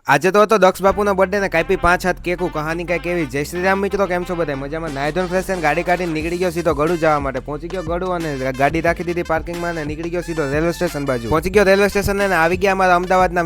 આજે તો હતો દક્ષ બાપુનો બર્થડે ને કાપી 5 હાથ કેકું કહાની કઈ કેવી. જય શ્રી રામ મિત્રો, કેમ છો બધા મજામાં? નાયધોન ફ્રેશ થઈને ગાડી કાઢીને નીકળી ગયો સીધો ગળું જવા માટે. પહોંચી ગયો ગળું અને ગાડી રાખી દીધી પાર્કિંગમાં અને નીકળી ગયો સીધો રેલવે સ્ટેશન બાજુ. પહોંચી ગયો રેલવે સ્ટેશન અને આવી ગયા અમારા અમદાવાદના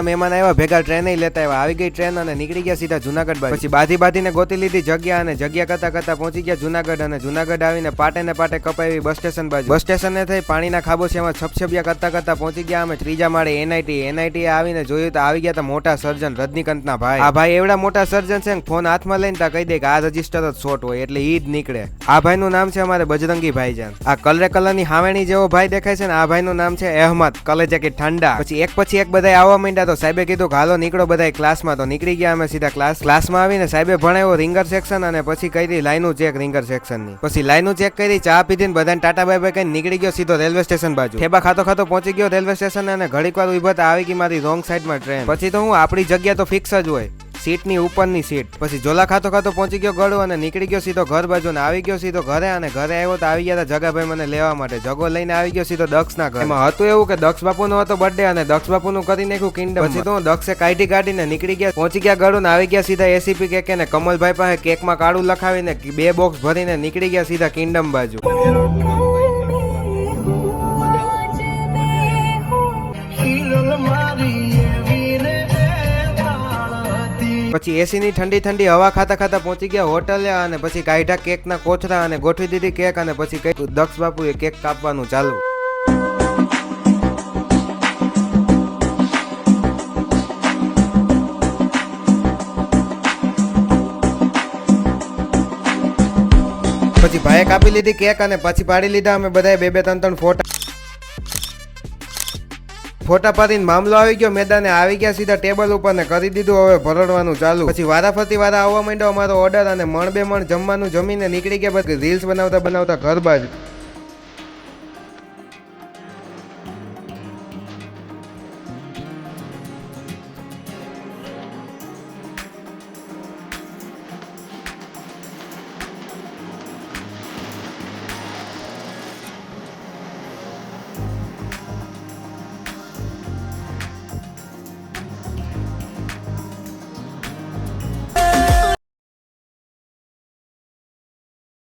મહેમાન આવ્યા ભેગા ટ્રેન લેતા આવ્યા. આવી ગઈ ટ્રેન અને નીકળી ગયા સીધા જુનાગઢ બાજુ. પછી બાંધીને ગોતી લીધી જગ્યા અને જગ્યા કરતા પહોંચી ગયા જુનાગઢ અને જુનાગઢ આવીને પાટે કપાવી બસ સ્ટેશન બાજુ. બસ સ્ટેશને થઈ પાણીના ખાબોચિયામાં છપછપિયા કરતા પહોંચી ગયા અમે ત્રીજા માળે એનઆઈટી આવીને જોયું તો આવી ગયા હતા મોટા સર્જન રજનીકાંતના ભાઈ. આ ભાઈ એવડા મોટા સર્જન છે ફોન હાથમાં લઈને તા કહી દે કે આ રજીસ્ટર જ શોર્ટ હોય એટલે ઈ જ નીકળે. આ ભાઈ નું નામ છે અમારે બજરંગી ભાઈજાન. આ કલરની હાવેણી જેવો ભાઈ દેખાય છે ને આ ભાઈ નું નામ છે અહેમદ કલેજા કે ઠંડા. પછી એક બધા આવવા માંડ્યા તો સાહેબે કીધું કે હાલો નીકળો બધા ક્લાસમાં. તો નીકળી ગયા અમે સીધા ક્લાસમાં આવીને સાહેબે ભણાવ્યો રિંગર સેક્શન અને પછી કરી લાઈનું ચેક રિંગર સેક્શન ની. પછી લાઈનું ચેક કરી ચા પીધીને બધાને ટાટા બાય બાય કઈ નીકળી ગયો સીધો રેલવે સ્ટેશન બાજુ. ઠેબા ખાતો પહોંચી ગયો રેલવે સ્ટેશન અને ઘડીક વાર ઉભા આવી ગઈ મારી રોંગ સાઈડમાં ટ્રેન. પછી તો હું આપણી જગ્યા તો ફિક્સ જ હોય સીટની ઉપરની સીટ. પછી ઝોલા ખાતો પહોંચી ગયો ગળું અને નીકળી ગયો સીધો ઘર બાજુ ને આવી ગયો સીધો ઘરે. અને ઘરે આવ્યો તો આવી ગયા હતા જગાભાઈ મને લેવા માટે. જગો લઈને આવી ગયો સીધો દક્ષના ઘરે. એમાં હતું એવું કે દક્ષ બાપુનો હતો બર્થડે અને દક્ષ બાપુનું કરી નાખ્યું કિંડમ. પછી તો દક્ષે કાઢીને નીકળી ગયા પહોંચી ગયા ગળું ને આવી ગયા સીધા એસીપી કેક ને કમલભાઈ પાસે કેકમાં કાળું લખાવીને 2 બોક્સ ભરીને નીકળી ગયા સીધા કિંડમ બાજુ. પછી એસી ની ઠંડી હવા ખાતા પહોંચી ગયા હોટલે અને પછી કાઢ્યા કેકના કોથળા અને ગોઠવી દીધી કેક અને પછી દક્ષ બાપુએ કેક કાપવાનું ચાલુ. પછી ભાઈએ કાપી લીધી કેક અને પછી પાડી લીધા અમે બધાએ 2-3 ફોટા પાડીને મામલો આવી ગયો મેદાને. આવી ગયા સીધા ટેબલ ઉપર ને કરી દીધું હવે ભરડવાનું ચાલુ. પછી વારાફરતી આવવા માંડ્યો અમારો ઓર્ડર અને મણ 2 મણ જમવાનું જમીને નીકળી ગયા. પછી રીલ્સ બનાવતા ઘર બાજુ.